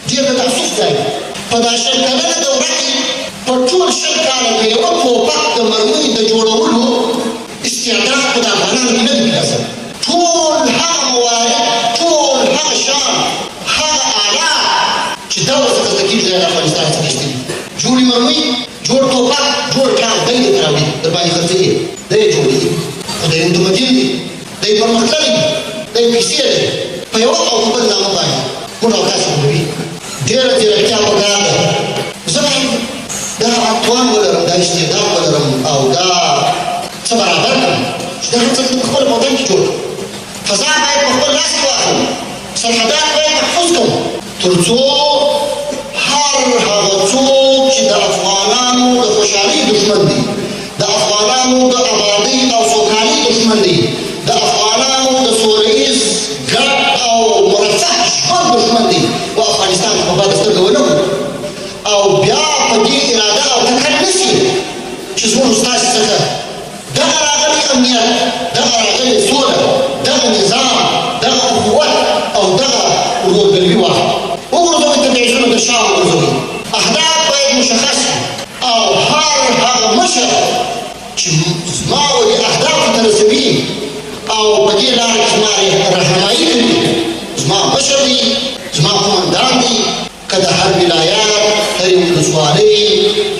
ډېر د تاسف ځای دی. په دا 100 کلنه دوره کې په ټول 100 کاله د یوه ټوپک د مرمۍ د جوړولو استعداد په د افغانانو کې نه دی پیدا شوی. ټول هغه موارد، ټول هغه شیان، هغه آلات چې دا ورڅخه زده کېږي دا د افغانستان څخه ایستلي. جوړې مرمۍ، جوړ ټوپک، جوړ ټانک دی درته راوړي، در باندې خرڅوي، دی یې جوړوي. خو دی متمدن دی، دی پرمختللی دی، دی پیسې لري. په یوه او په بل نامه باندې موږ او تاسو جوړوي. ډېره ځیرکتیا پکار ده. زه باید دا توان ولرم، دا استعداد ولرم او دا څه برابر کړم چې دا هر څه په خپله موطن کې جوړ کړم. فضا باید په خپل لاس کې واخلم، سرحدات باید محفوظ کړم، تر څو هر هغه څوک چې د افغانانو د خوشحالۍ دښمن دی، د افغانانو د ابادۍ او سوکالۍ دښمن دی، د افغانانو د سوله ایز ګډ او مرفه ژوند دښمن دی، و افغانستان ته په بده سترګه ونه ګوري او بیا په دې اراده او تکل نه شي چې زموږ ستاسې څخه دغه راغلی امنیت، دغه راغلی سوله، دغه نظام، دغه قوت او دغه ورورګلوي واخلي. وګرځوئ تبعیضونه تر شا وګرځوئ. اهداف باید مشخص او هر هغه مشر چې زما ولې اهدافو ته رسوي او په دې لاره کې زما رهنمایي کوي، زما مشر دی، زما قومندان دی، که د هر ولایت، هرې ولسوالۍ،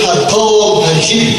هر قوم، هر ژبې